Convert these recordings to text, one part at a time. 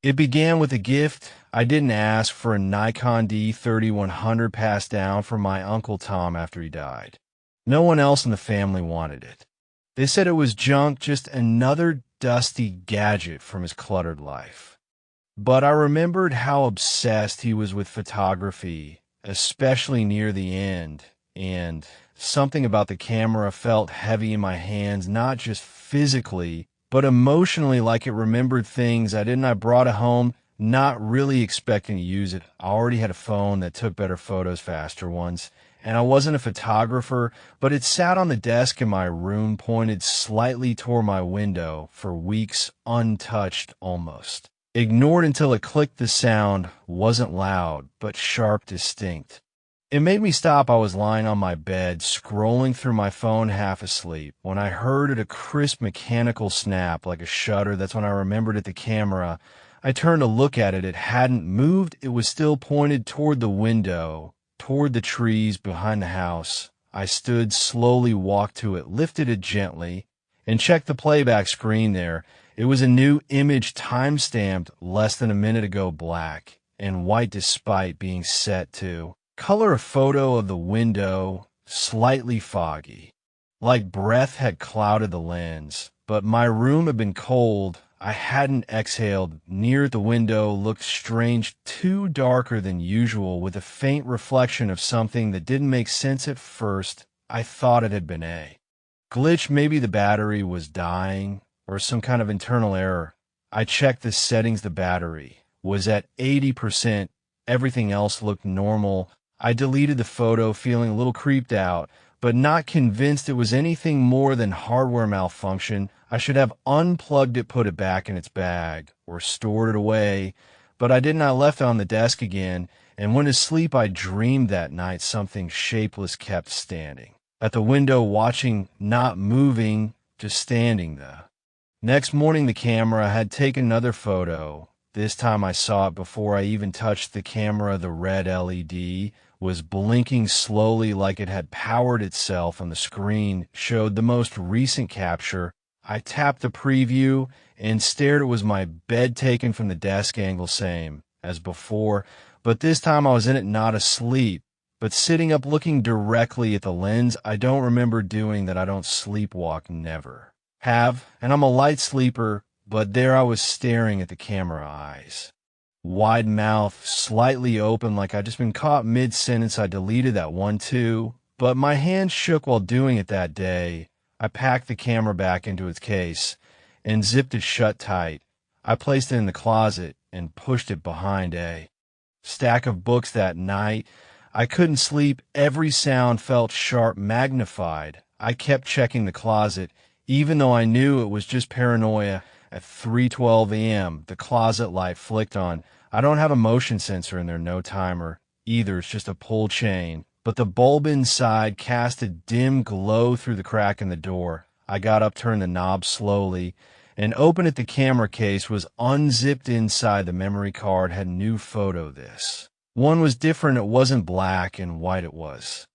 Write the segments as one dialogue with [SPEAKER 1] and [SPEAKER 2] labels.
[SPEAKER 1] It began with a gift I didn't ask for, a Nikon D3100 passed down from my Uncle Tom after he died. No one else in the family wanted it. They said it was junk, just another dusty gadget from his cluttered life. But I remembered how obsessed he was with photography, especially near the end, and something about the camera felt heavy in my hands, not just physically, but emotionally, like it remembered things I didn't. I brought it home, not really expecting to use it. I already had a phone that took better photos, faster ones, and I wasn't a photographer, but it sat on the desk in my room, pointed slightly toward my window for weeks, untouched almost. Ignored until it clicked. The sound wasn't loud, but sharp, distinct. It made me stop. I was lying on my bed, scrolling through my phone, half asleep, when I heard it, a crisp mechanical snap like a shutter. That's when I remembered it, the camera. I turned to look at it. It hadn't moved. It was still pointed toward the window, toward the trees behind the house. I stood, slowly walked to it, lifted it gently, and checked the playback screen there. It was a new image, time-stamped less than a minute ago, black and white despite being set to color. A photo of the window, slightly foggy, like breath had clouded the lens. But my room had been cold. I hadn't exhaled. Near the window looked strange, too darker than usual, with a faint reflection of something that didn't make sense at first. I thought it had been a glitch. Maybe the battery was dying, or some kind of internal error. I checked the settings. The battery was at 80%. Everything else looked normal. I deleted the photo, feeling a little creeped out, but not convinced it was anything more than hardware malfunction. I should have unplugged it, put it back in its bag, or stored it away, but I didn't. I left it on the desk again, and went to sleep. I dreamed that night something shapeless kept standing at the window, watching, not moving, just standing there. Next morning, the camera had taken another photo. This time I saw it before I even touched the camera. The red LED was blinking slowly, like it had powered itself, and the screen showed the most recent capture. I tapped the preview and stared. It was my bed taken from the desk angle, same as before, but this time I was in it, not asleep, but sitting up, looking directly at the lens. I don't remember doing that. I don't sleepwalk, never have, and I'm a light sleeper, but there I was staring at the camera, eyes wide, mouth slightly open, like I'd just been caught mid-sentence. I deleted that one too, but my hands shook while doing it that day. I packed the camera back into its case and zipped it shut tight. I placed it in the closet and pushed it behind a stack of books. That night, I couldn't sleep. Every sound felt sharp, magnified. I kept checking the closet, even though I knew it was just paranoia. At 3:12 a.m., the closet light flicked on. I don't have a motion sensor in there, no timer either. It's just a pull chain. But the bulb inside cast a dim glow through the crack in the door. I got up, turned the knob slowly, and opened it. The camera case was unzipped inside. The memory card had a new photo. This one was different. It wasn't black and white. It was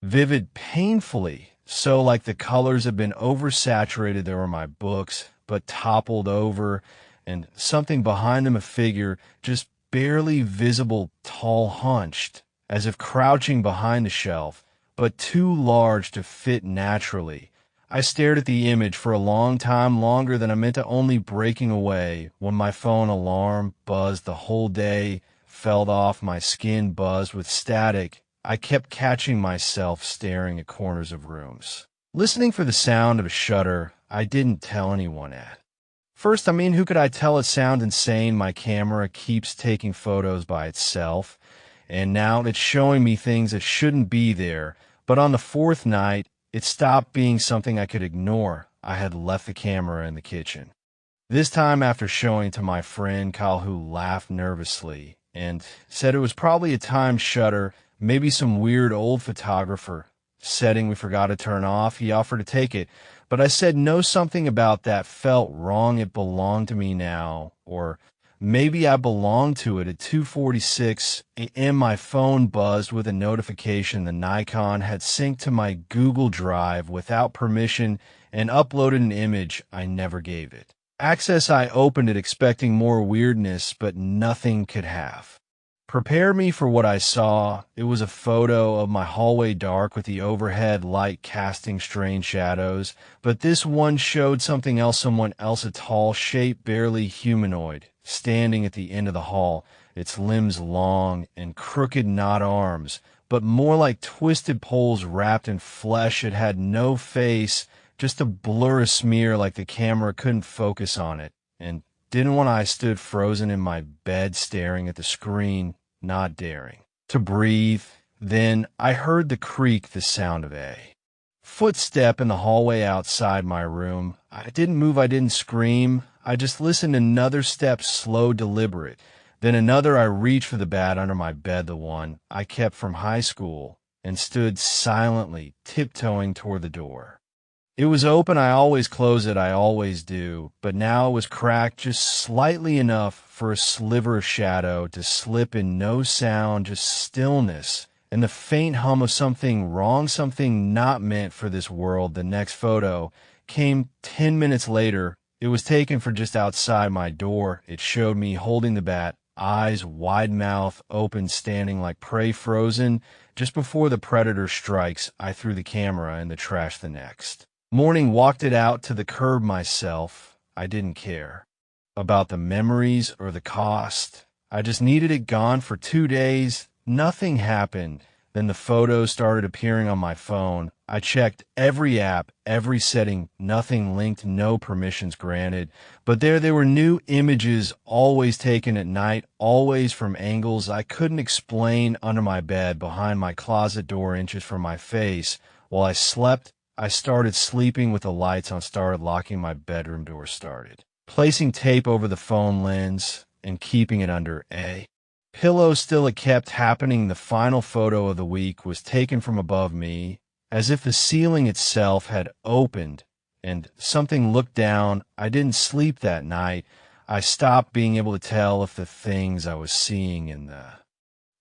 [SPEAKER 1] vivid, painfully so, like the colors had been oversaturated. There were my books, but toppled over, and something behind them, a figure, just barely visible, tall, hunched, as if crouching behind the shelf, but too large to fit naturally. I stared at the image for a long time, longer than I meant to, only breaking away when my phone alarm buzzed. The whole day fell off. My skin buzzed with static. I kept catching myself staring at corners of rooms, listening for the sound of a shutter. I didn't tell anyone at first. Who could I tell? It sounded insane. My camera keeps taking photos by itself, and now it's showing me things that shouldn't be there. But on the fourth night, it stopped being something I could ignore. I had left the camera in the kitchen. This time after showing to my friend Kyle, who laughed nervously and said it was probably a timed shutter, maybe some weird old photographer setting we forgot to turn off. He offered to take it, but I said no. Something about that felt wrong. It belonged to me now, or maybe I belonged to it. At 2:46 a.m., my phone buzzed with a notification. The Nikon had synced to my Google Drive without permission and uploaded an image I never gave it. Access I opened it expecting more weirdness, but nothing could have. Prepare me for what I saw. It was a photo of my hallway dark with the overhead light casting strange shadows, but this one showed something else, someone else, a tall shape, barely humanoid, standing at the end of the hall, its limbs long and crooked, not arms, but more like twisted poles wrapped in flesh. It had no face, just a blur, a smear, like the camera couldn't focus on it. And didn't when I stood frozen in my bed staring at the screen, not daring to breathe. Then I heard the creak, the sound of a footstep in the hallway outside my room. I didn't move, I didn't scream. I just listened. Another step, slow, deliberate. Then another. I reached for the bat under my bed, the one I kept from high school, and stood silently, tiptoeing toward the door. It was open. I always close it. I always do. But now it was cracked just slightly enough for a sliver of shadow to slip in. No sound, just stillness and the faint hum of something wrong, something not meant for this world. The next photo came 10 minutes later. It was taken from just outside my door. It showed me holding the bat, eyes wide, mouth open, standing like prey, frozen. Just before the predator strikes, I threw the camera in the trash. The next morning, walked it out to the curb myself. I didn't care about the memories or the cost. I just needed it gone for 2 days. Nothing happened. Then the photos started appearing on my phone. I checked every app, every setting, nothing linked, no permissions granted. But there they were, new images, always taken at night, always from angles I couldn't explain, under my bed, behind my closet door, inches from my face. While I slept, I started sleeping with the lights on, started locking my bedroom door, started placing tape over the phone lens and keeping it under a pillow. Still, it kept happening. The final photo of the week was taken from above me, as if the ceiling itself had opened and something looked down. I didn't sleep that night. I stopped being able to tell if the things I was seeing in the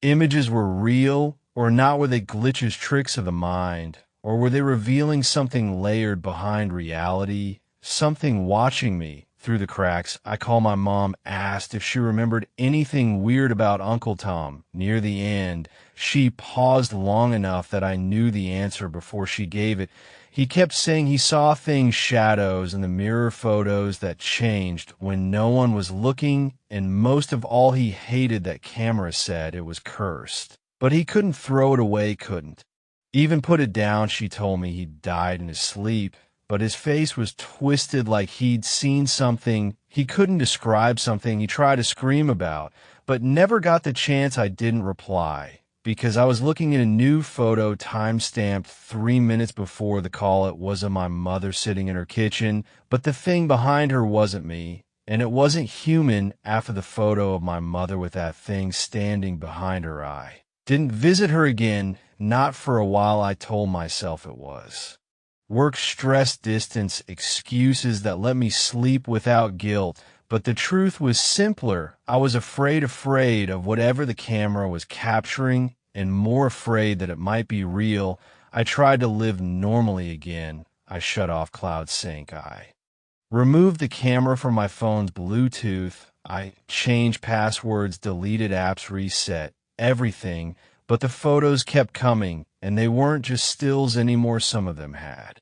[SPEAKER 1] images were real or not. Were they glitches, tricks of the mind? Or were they revealing something layered behind reality? Something watching me through the cracks. I called my mom, asked if she remembered anything weird about Uncle Tom. Near the end, she paused long enough that I knew the answer before she gave it. He kept saying he saw things, shadows in the mirror photos that changed when no one was looking, and most of all, he hated that camera, said it was cursed. But he couldn't throw it away, couldn't even put it down. She told me he died in his sleep, but his face was twisted like he'd seen something he couldn't describe, something he tried to scream about, but never got the chance. I didn't reply because I was looking at a new photo, time-stamped 3 minutes before the call. It was of my mother sitting in her kitchen, but the thing behind her wasn't me, and it wasn't human. After the photo of my mother with that thing standing behind her, I didn't visit her again, not for a while. I told myself it was work, stress, distance, excuses that let me sleep without guilt. But the truth was simpler. I was afraid of whatever the camera was capturing, and more afraid that it might be real. I tried to live normally again. I shut off cloud sync. I removed the camera from my phone's Bluetooth. I changed passwords, deleted apps, reset everything. But the photos kept coming, and they weren't just stills anymore. Some of them had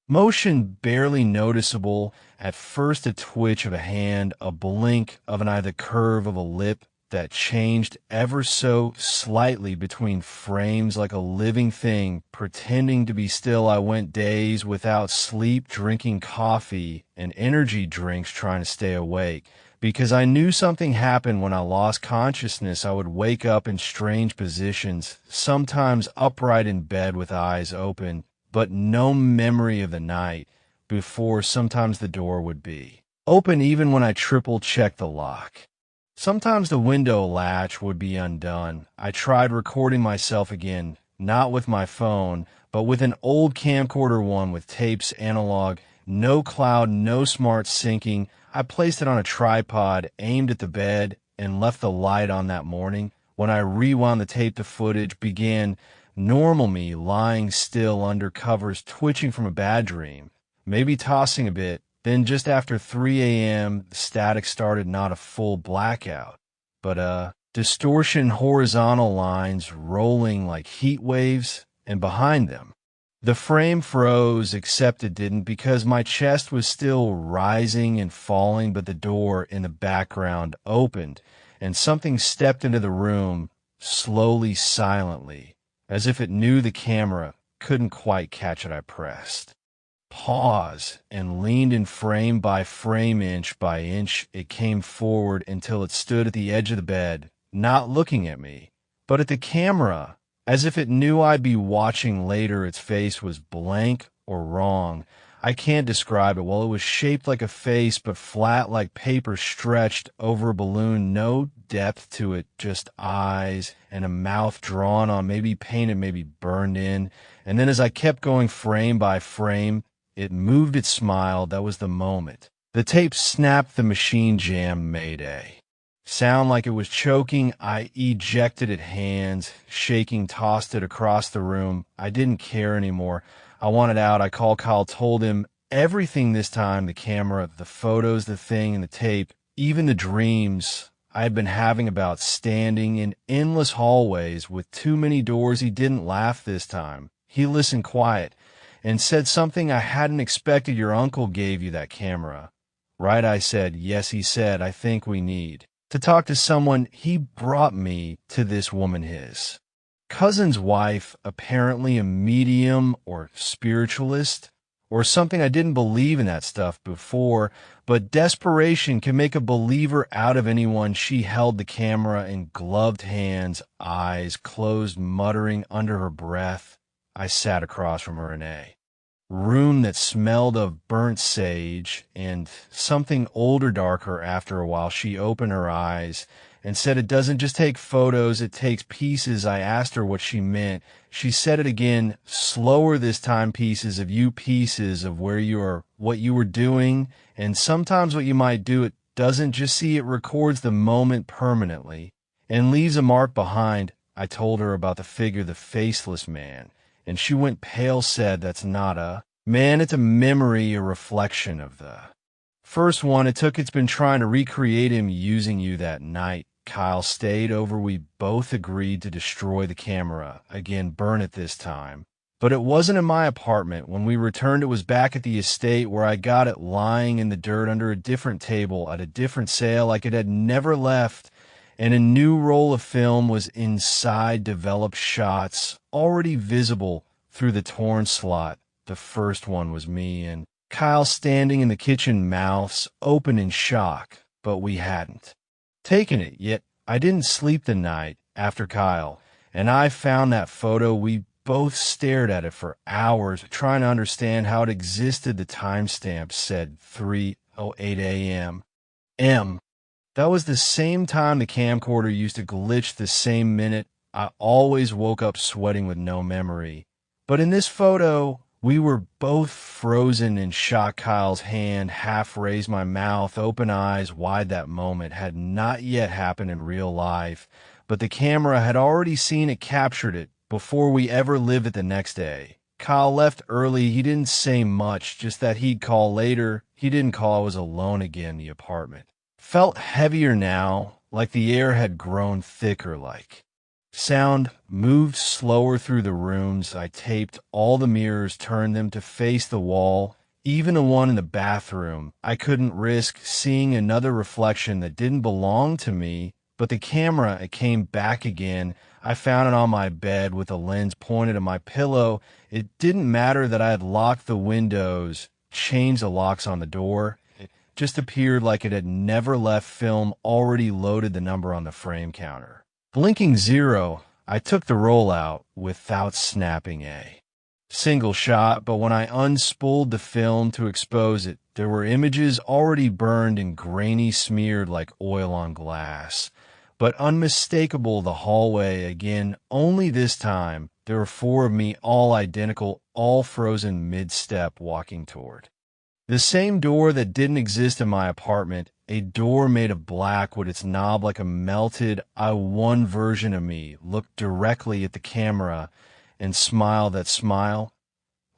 [SPEAKER 1] motion, barely noticeable. At first, a twitch of a hand, a blink of an eye, the curve of a lip that changed ever so slightly between frames, like a living thing pretending to be still. I went days without sleep, drinking coffee and energy drinks, trying to stay awake, because I knew something happened when I lost consciousness. I would wake up in strange positions, sometimes upright in bed with eyes open, but no memory of the night before. Sometimes the door would be open even when I triple-checked the lock. Sometimes the window latch would be undone. I tried recording myself again, not with my phone, but with an old camcorder, one with tapes, analog, no cloud, no smart syncing. I placed it on a tripod, aimed at the bed, and left the light on. That morning, when I rewound the tape, the footage began normal me, lying still under covers, twitching from a bad dream, maybe tossing a bit, Then just after 3 a.m., the static started, not a full blackout, but distortion horizontal lines rolling like heat waves, and behind them, the frame froze, except it didn't, because my chest was still rising and falling, but the door in the background opened, and something stepped into the room, slowly, silently, as if it knew the camera couldn't quite catch it. I pressed pause and leaned in. Frame by frame, inch by inch, it came forward until it stood at the edge of the bed, not looking at me, but at the camera, as if it knew I'd be watching later. Its face was blank or wrong. I can't describe it. Well, it was shaped like a face, but flat like paper stretched over a balloon. No depth to it, just eyes and a mouth drawn on, maybe painted, maybe burned in. And then as I kept going frame by frame, it moved, it smiled. That was the moment. The tape snapped, the machine jammed. Mayday. Sound like it was choking. I ejected it, hands shaking, tossed it across the room. I didn't care anymore. I wanted out. I called Kyle, told him everything this time, the camera, the photos, the thing, and the tape, even the dreams I had been having about standing in endless hallways with too many doors. He didn't laugh this time. He listened quiet and said something I hadn't expected. Your uncle gave you that camera, right? I said, yes. He said, I think we need to talk to someone. He brought me to this woman, his cousin's wife, apparently a medium or spiritualist or something. I didn't believe in that stuff before, but desperation can make a believer out of anyone. She held the camera in gloved hands, eyes closed, muttering under her breath. I sat across from her in a room that smelled of burnt sage and something older, darker. After a while, she opened her eyes and said, it doesn't just take photos, it takes pieces. I asked her what she meant. She said it again, slower this time, pieces of you, pieces of where you are, what you were doing, and sometimes what you might do. It doesn't just see, it records the moment permanently and leaves a mark behind. I told her about the figure, the faceless man, and she went pale, said, that's not a man, it's a memory, a reflection of the first one. It's been trying to recreate him using you that night. Kyle stayed over. We both agreed to destroy the camera. Again, burn it this time. But it wasn't in my apartment. When we returned, it was back at the estate where I got it, lying in the dirt under a different table at a different sale, like it had never left. And a new roll of film was inside, developed shots already visible through the torn slot. The first one was me and Kyle standing in the kitchen, mouths open in shock, but we hadn't taken it yet. I didn't sleep the night after Kyle and I found that photo. We both stared at it for hours, trying to understand how it existed. The timestamp said 3:08 a.m. That was the same time the camcorder used to glitch, the same minute. I always woke up sweating with no memory. But in this photo, we were both frozen in shock. Kyle's hand half raised, my mouth open, eyes wide. That moment had not yet happened in real life, but the camera had already seen it, captured it, before we ever lived it. The next day, Kyle left early. He didn't say much, just that he'd call later. He didn't call. I was alone again. The apartment felt heavier now, like the air had grown thicker, like sound moved slower through the rooms. I taped all the mirrors, turned them to face the wall, even the one in the bathroom. I couldn't risk seeing another reflection that didn't belong to me, but the camera, it came back again. I found it on my bed with a lens pointed at my pillow. It didn't matter that I had locked the windows, changed the locks on the door. It just appeared like it had never left. Film already loaded, the number on the frame counter blinking 0. I took the roll out without snapping a single shot, but when I unspooled the film to expose it, there were images already burned and grainy, smeared like oil on glass, but unmistakable. The hallway again, only this time there were 4 of me, all identical, all frozen mid-step, walking toward the same door that didn't exist in my apartment, a door made of black with its knob like a melted one version of me looked directly at the camera and smiled. That smile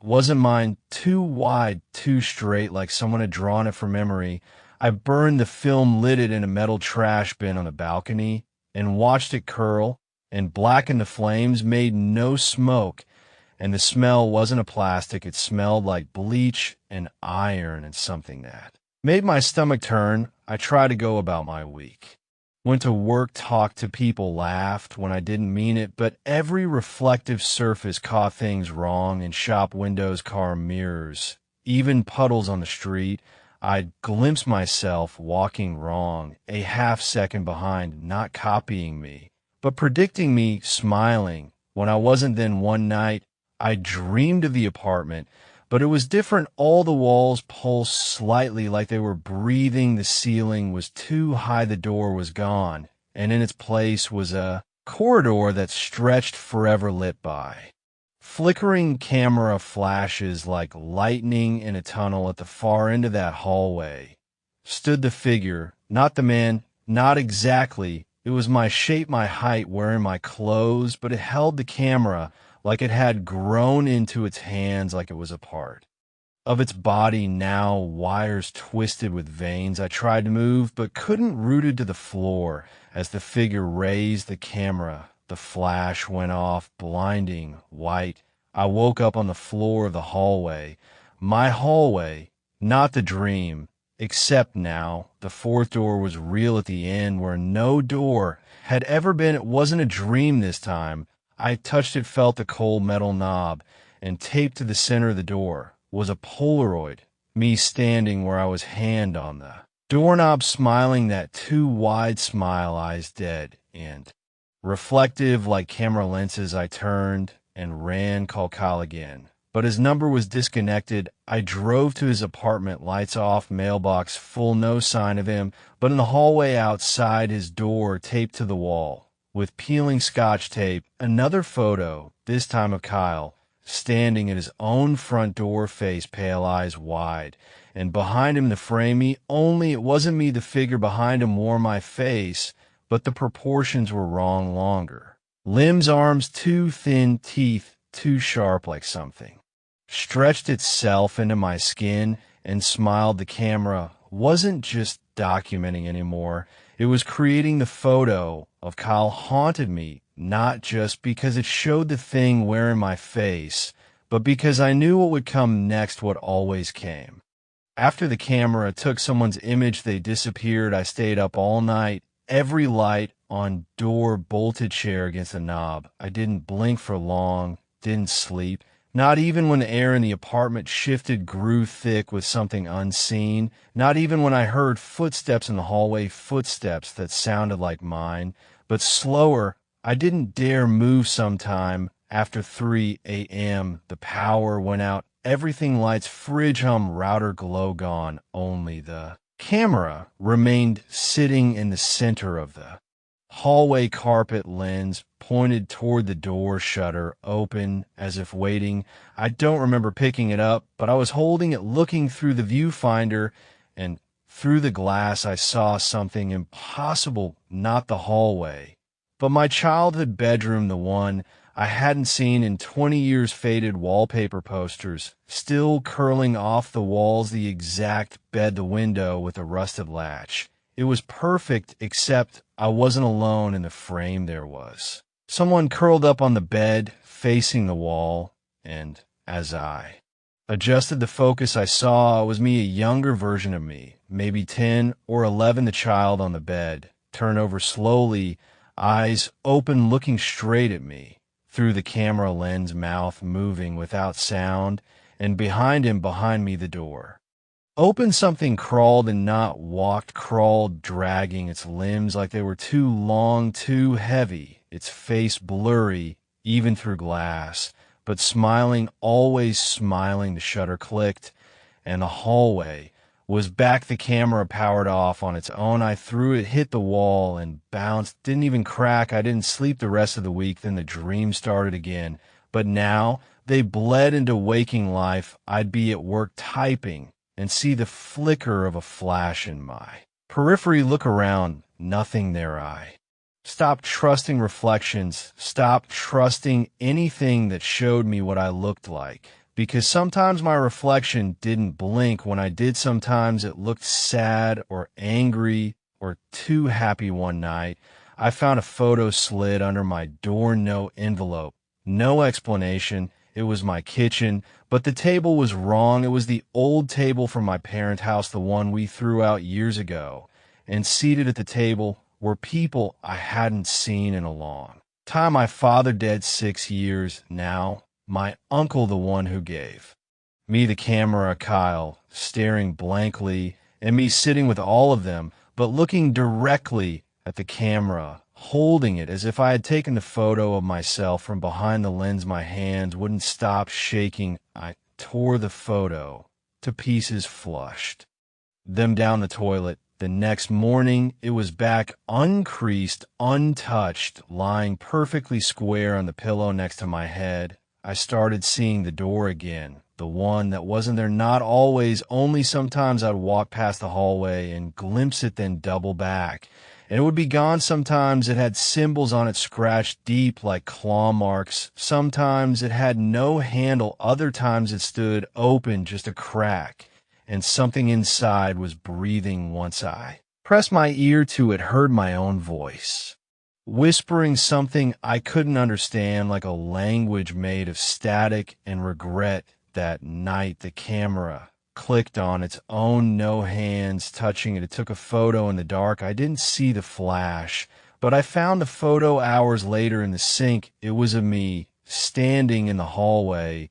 [SPEAKER 1] wasn't mine, too wide, too straight, like someone had drawn it from memory. I burned the film, lit it in a metal trash bin on the balcony, and watched it curl and blacken. The flames made no smoke, and the smell wasn't a plastic. It smelled like bleach and iron and something that made my stomach turn. I tried to go about my week. Went to work, talked to people, laughed when I didn't mean it, but every reflective surface caught things wrong in shop windows, car mirrors, even puddles on the street. I'd glimpse myself walking wrong, a half second behind, not copying me, but predicting me, smiling. When I wasn't, then one night, I dreamed of the apartment, but it was different. All the walls pulsed slightly like they were breathing. The ceiling was too high. The door was gone, and in its place was a corridor that stretched forever, lit by flickering camera flashes like lightning. In a tunnel at the far end of that hallway stood the figure, not the man, not exactly. It was my shape, my height, wearing my clothes, but it held the camera like it had grown into its hands, like it was a part of its body now, wires twisted with veins. I tried to move, but couldn't, rooted to the floor. As the figure raised the camera, the flash went off, blinding white. I woke up on the floor of the hallway. My hallway, not the dream, except now the fourth door was real at the end where no door had ever been. It wasn't a dream this time. I touched it, felt the cold metal knob, and taped to the center of the door was a Polaroid, me standing where I was, hand on the doorknob, smiling that too wide smile, eyes dead and reflective like camera lenses. I turned and ran, call Kyle again, but his number was disconnected. I drove to his apartment, lights off, mailbox full, no sign of him, but in the hallway outside his door, taped to the wall with peeling scotch tape, another photo, this time of Kyle, standing at his own front door, face pale, eyes wide, and behind him the frame, me, only it wasn't me. The figure behind him wore my face, but the proportions were wrong, longer limbs, arms too thin, teeth too sharp, like something stretched itself into my skin and smiled. The camera wasn't just documenting anymore. It was creating. The photo of Kyle haunted me, not just because it showed the thing wearing my face, but because I knew what would come next, what always came. After the camera took someone's image, they disappeared. I stayed up all night, every light on, door bolted, chair against the knob. I didn't blink for long, didn't sleep. Not even when the air in the apartment shifted, grew thick with something unseen. Not even when I heard footsteps in the hallway, footsteps that sounded like mine, but slower. I didn't dare move. Sometime after 3 a.m., the power went out. Everything, lights, fridge hum, router glow gone. Only the camera remained sitting in the center of the hallway. Carpet, lens pointed toward the door, shutter open as if waiting. I don't remember picking it up, but I was holding it, looking through the viewfinder, and through the glass I saw something impossible. Not the hallway, but my childhood bedroom, the one I hadn't seen in 20 years. Faded wallpaper, posters still curling off the walls, the exact bed, the window with a rusted latch. It was perfect, except I wasn't alone in the frame. There was someone curled up on the bed, facing the wall, and as I adjusted the focus, I saw it was me, a younger version of me, maybe 10 or 11. The child on the bed turned over slowly, eyes open, looking straight at me through the camera lens, mouth moving without sound, and behind him, behind me, the door open. Something crawled, and not walked, crawled, dragging its limbs like they were too long, too heavy, its face blurry even through glass, but smiling, always smiling. The shutter clicked, and the hallway was back. The camera powered off on its own. I threw it, hit the wall, and bounced. Didn't even crack. I didn't sleep the rest of the week. Then the dream started again, but now they bled into waking life. I'd be at work typing and see the flicker of a flash in my periphery. Look around, nothing there. I stopped trusting reflections, stopped trusting anything that showed me what I looked like. because sometimes my reflection didn't blink when I did. Sometimes it looked sad or angry or too happy. One night, I found a photo slid under my door, no envelope, no explanation. It was my kitchen, but the table was wrong. It was the old table from my parents' house, the one we threw out years ago. And seated at the table were people I hadn't seen in a long time. My father dead 6 years now. My uncle, the one who gave me the camera, Kyle, staring blankly, and me sitting with all of them, but looking directly at the camera, holding it as if I had taken the photo of myself from behind the lens. My hands wouldn't stop shaking. I tore the photo to pieces, flushed them down the toilet. The next morning, it was back, uncreased, untouched, lying perfectly square on the pillow next to my head. I started seeing the door again, the one that wasn't there, not always, only sometimes. I'd walk past the hallway and glimpse it, then double back, and it would be gone. Sometimes it had symbols on it scratched deep like claw marks. Sometimes it had no handle. Other times it stood open, just a crack, and something inside was breathing. Once I pressed my ear to it, heard my own voice, whispering something I couldn't understand, like a language made of static and regret. That night, the camera clicked on its own, no hands touching it. It took a photo in the dark. I didn't see the flash, but I found the photo hours later in the sink. It was of me standing in the hallway,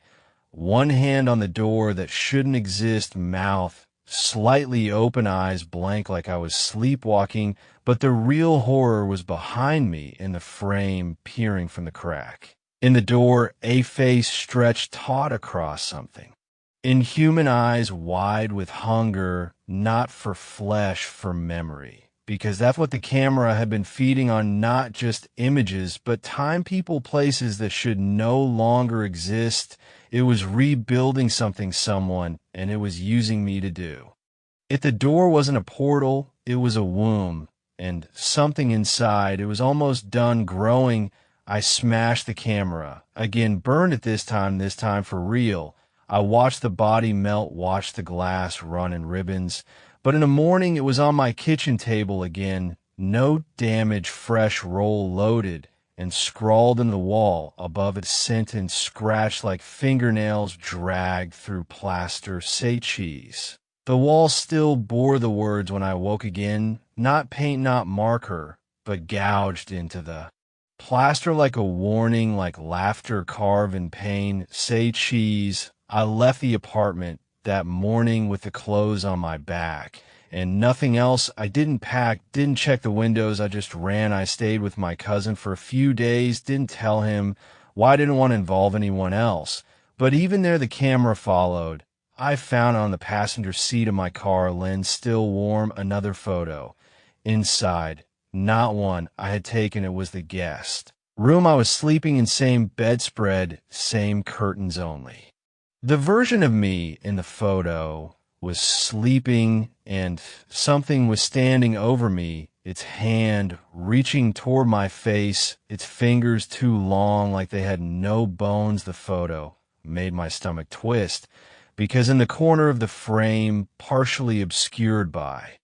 [SPEAKER 1] one hand on the door that shouldn't exist, mouth slightly open, eyes blank like I was sleepwalking. But the real horror was behind me in the frame, peering from the crack in the door, a face stretched taut across something. Inhuman eyes wide with hunger, not for flesh, for memory. Because that's what the camera had been feeding on, not just images, but time, people, places that should no longer exist. It was rebuilding something, someone, and it was using me to do it. The door wasn't a portal, it was a womb, and something inside. It was almost done growing. I smashed the camera again, burned it this time for real. I watched the body melt, watched the glass run in ribbons. But in the morning, it was on my kitchen table again. No damage, fresh roll loaded, and scrawled in the wall above it, sentence scratched like fingernails dragged through plaster, say cheese. The wall still bore the words when I woke again, not paint, not marker, but gouged into the plaster like a warning, like laughter carved in pain, say cheese. I left the apartment that morning with the clothes on my back and nothing else. I didn't pack, didn't check the windows. I just ran. I stayed with my cousin for a few days, didn't tell him why I didn't want to involve anyone else. But even there, the camera followed. I found it on the passenger seat of my car, lens still warm, another photo. Inside, not one I had taken, it was the guest room I was sleeping in, same bedspread, same curtains only. The version of me in the photo was sleeping, and something was standing over me, its hand reaching toward my face, its fingers too long, like they had no bones. The photo made my stomach twist, because in the corner of the frame, partially obscured by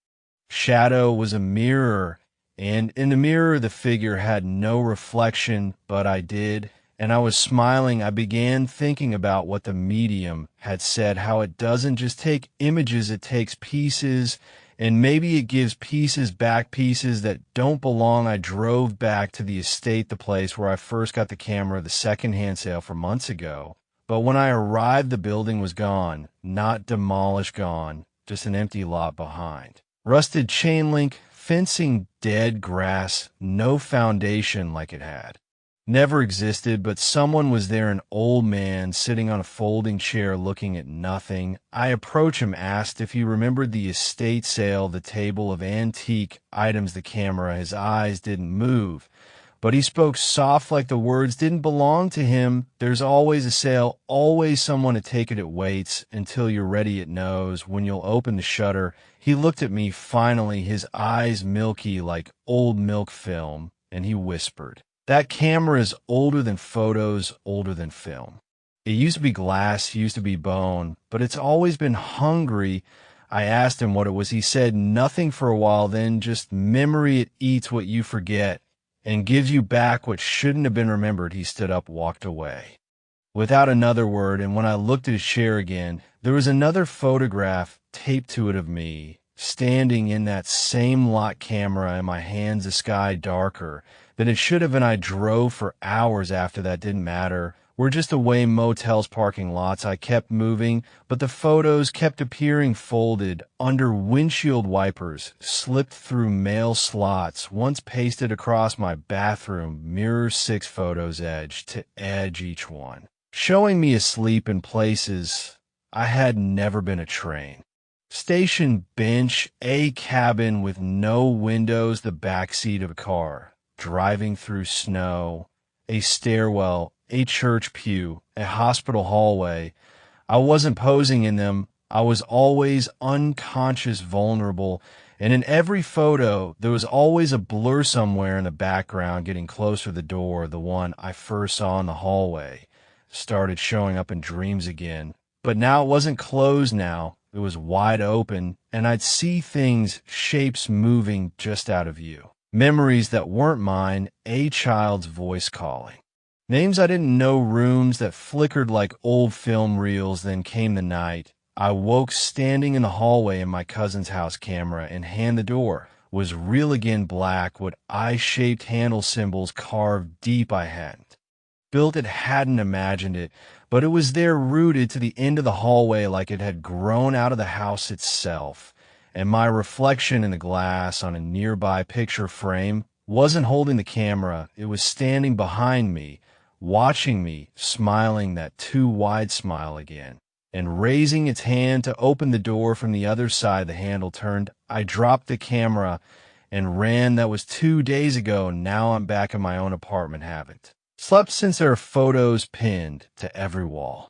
[SPEAKER 1] shadow, was a mirror, and in the mirror the figure had no reflection, but I did. And I was smiling. I began thinking about what the medium had said, how it doesn't just take images, it takes pieces, and maybe it gives pieces back, pieces that don't belong. I drove back to the estate, the place where I first got the camera, the secondhand sale for months ago. But when I arrived, the building was gone, not demolished, gone, just an empty lot behind. Rusted chain link, fencing, dead grass, no foundation like it had never existed, but someone was there, an old man sitting on a folding chair looking at nothing. I approached him, asked if he remembered the estate sale, the table of antique items, the camera. His eyes didn't move, but he spoke soft like the words didn't belong to him. There's always a sale, always someone to take it. It waits until you're ready. It knows when you'll open the shutter. He looked at me finally, his eyes milky like old milk film, and he whispered, "That camera is older than photos, older than film." It used to be glass, used to be bone, but it's always been hungry. I asked him what it was. He said nothing for a while, then just memory. It eats what you forget and gives you back what shouldn't have been remembered. He stood up, walked away without another word, and when I looked at his chair again, there was another photograph taped to it of me, standing in that same lot camera, and my hands the sky darker than it should have, and I drove for hours after that. Didn't matter. We're just away motels, parking lots. I kept moving, but the photos kept appearing folded under windshield wipers, slipped through mail slots, once pasted across my bathroom mirror, 6 photos edge to edge each one, showing me asleep in places I had never been. A train station bench, a cabin with no windows, the back seat of a car, driving through snow, a stairwell, a church pew, a hospital hallway. I wasn't posing in them. I was always unconscious, vulnerable, and in every photo, there was always a blur somewhere in the background getting closer to the door. The one I first saw in the hallway started showing up in dreams again. But now it wasn't closed now. It was wide open, and I'd see things, shapes moving just out of view. Memories that weren't mine, a child's voice calling. Names I didn't know, rooms that flickered like old film reels. Then came the night. I woke standing in the hallway in my cousin's house. Camera in hand, the door was real again, black, with eye-shaped handle symbols carved deep. I hadn't built it, hadn't imagined it, but it was there, rooted to the end of the hallway, like it had grown out of the house itself. And my reflection in the glass on a nearby picture frame wasn't holding the camera. It was standing behind me, watching me, smiling that too wide smile again, and raising its hand to open the door from the other side. The handle turned. I dropped the camera and ran. That was 2 days ago. Now I'm back in my own apartment. Haven't slept since. There are photos pinned to every wall,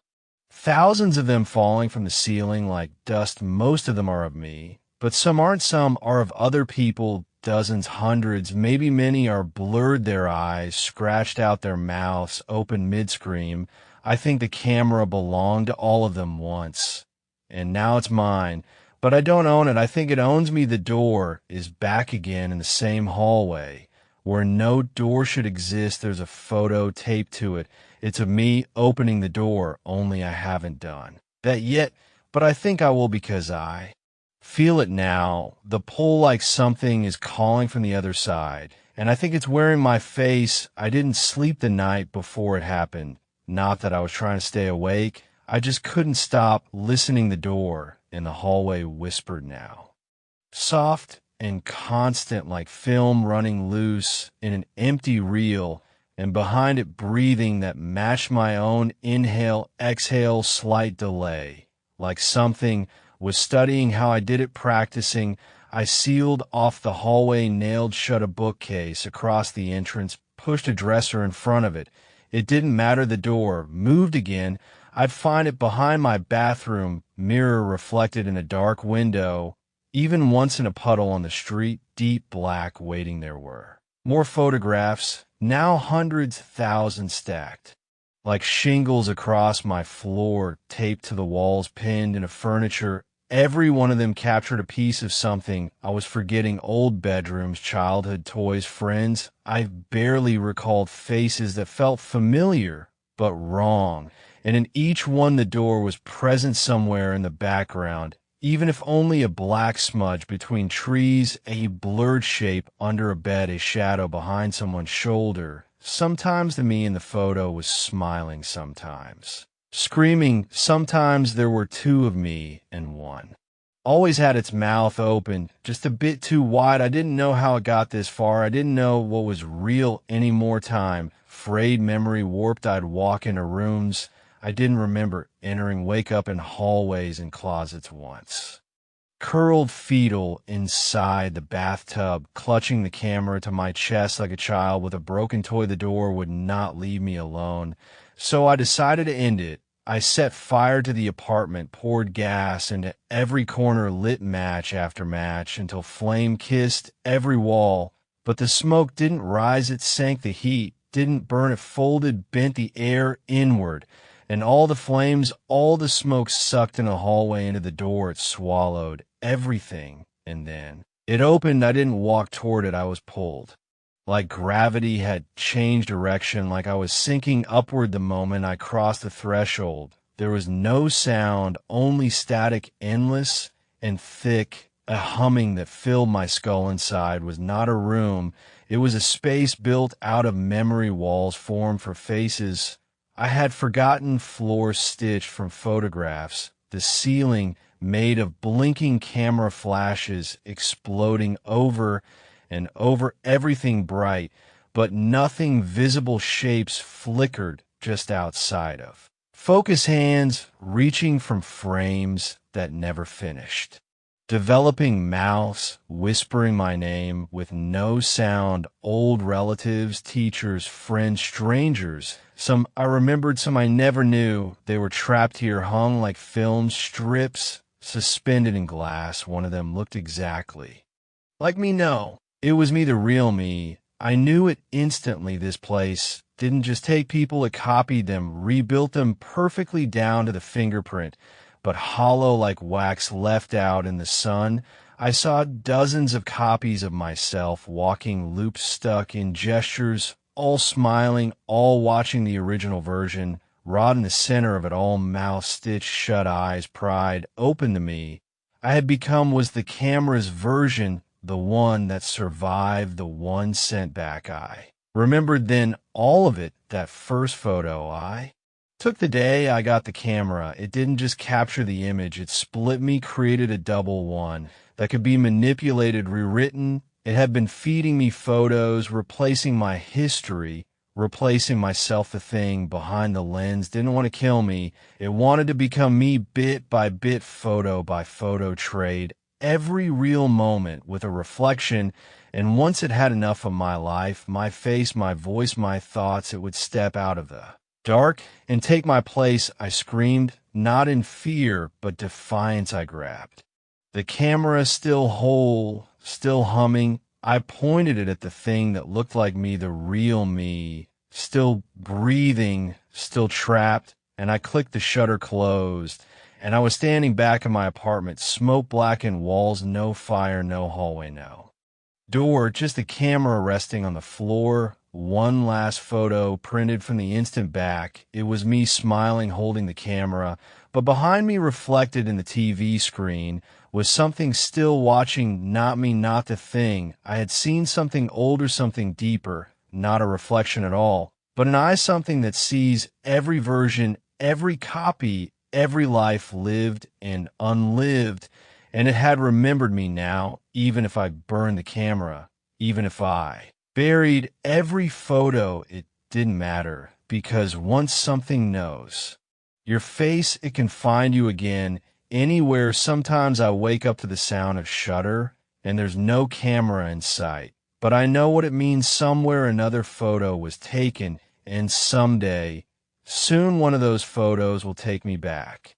[SPEAKER 1] thousands of them falling from the ceiling like dust. Most of them are of me, but some aren't. Some are of other people. Dozens, hundreds, maybe many are blurred, their eyes scratched out, their mouths open mid-scream. I think the camera belonged to all of them once, and now it's mine, but I don't own it. I think it owns me. The door is back again in the same hallway where no door should exist. There's a photo taped to it. It's of me opening the door, only I haven't done that yet, but I think I will, because I feel it now, the pull, like something is calling from the other side, and I think it's wearing my face. I didn't sleep the night before it happened. Not that I was trying to stay awake. I just couldn't stop listening. The door in the hallway whispered now, soft and constant, like film running loose in an empty reel, and behind it breathing that matched my own inhale, exhale, slight delay, like something was studying how I did it, practicing. I sealed off the hallway, nailed shut a bookcase across the entrance, pushed a dresser in front of it. It didn't matter. The door moved again. I'd find it behind my bathroom mirror, reflected in a dark window, even once in a puddle on the street, deep black. Waiting there were more photographs, now hundreds, thousands stacked like shingles across my floor, taped to the walls, pinned into furniture. Every one of them captured a piece of something I was forgetting. Old bedrooms, childhood toys, friends. I barely recalled faces that felt familiar but wrong. And in each one, the door was present somewhere in the background, even if only a black smudge between trees, a blurred shape under a bed, a shadow behind someone's shoulder. Sometimes the me in the photo was smiling, sometimes screaming. Sometimes there were 2 of me, and one always had its mouth open, just a bit too wide. I didn't know how it got this far. I didn't know what was real any more. Time frayed, memory warped. I'd walk into rooms I didn't remember entering, wake up in hallways and closets once. Curled fetal inside the bathtub, clutching the camera to my chest like a child with a broken toy. The door would not leave me alone, so I decided to end it. I set fire to the apartment, poured gas into every corner, lit match after match until flame kissed every wall. But the smoke didn't rise, it sank. The heat didn't burn, it folded, bent the air inward. And all the flames, all the smoke sucked in a hallway into the door. It swallowed everything. And then it opened. I didn't walk toward it. I was pulled. Like gravity had changed direction, like I was sinking upward the moment I crossed the threshold. There was no sound, only static, endless and thick, a humming that filled my skull inside. Was not a room. It was a space built out of memory walls formed for faces I had forgotten, floors stitched from photographs, the ceiling made of blinking camera flashes exploding over and over, everything bright, but nothing visible. Shapes flickered just outside of. Focus hands reaching from frames that never finished. Developing mouths, whispering my name with no sound, old relatives, teachers, friends, strangers. Some I remembered, some I never knew. They were trapped here, hung like film strips, suspended in glass. One of them looked exactly like me. No, it was me, the real me. I knew it instantly. This place didn't just take people, it copied them, rebuilt them perfectly down to the fingerprint. But hollow like wax left out in the sun, I saw dozens of copies of myself walking loops stuck in gestures, all smiling, all watching the original version. Rod in the center of it all, mouth stitched shut, eyes, pride, open to me. I had become was the camera's version, the one that survived, the one sent back. I remembered then all of it, that first photo I took the day I got the camera. It didn't just capture the image, it split me, created a double one that could be manipulated, rewritten. It had been feeding me photos, replacing my history, replacing myself. The thing behind the lens didn't want to kill me. It wanted to become me, bit by bit, photo by photo, trade every real moment with a reflection. And once it had enough of my life, my face, my voice, my thoughts, it would step out of the dark and take my place. I screamed, not in fear, but defiance. I grabbed the camera, still whole, still humming. I pointed it at the thing that looked like me, the real me, still breathing, still trapped, and I clicked. The shutter closed, and I was standing back in my apartment, smoke blackened walls, no fire, no hallway, no door, just the camera resting on the floor. One last photo printed from the instant back. It was me smiling, holding the camera, but behind me, reflected in the TV screen, was something still watching, not me, not the thing. I had seen something older, something deeper, not a reflection at all, but an eye, something that sees every version, every copy, every life lived and unlived, and it had remembered me now, even if I burned the camera, even if I buried every photo. It didn't matter, because once something knows your face, it can find you again, anywhere. Sometimes I wake up to the sound of shutter, and there's no camera in sight, but I know what it means. Somewhere another photo was taken, and someday, soon, one of those photos will take me back.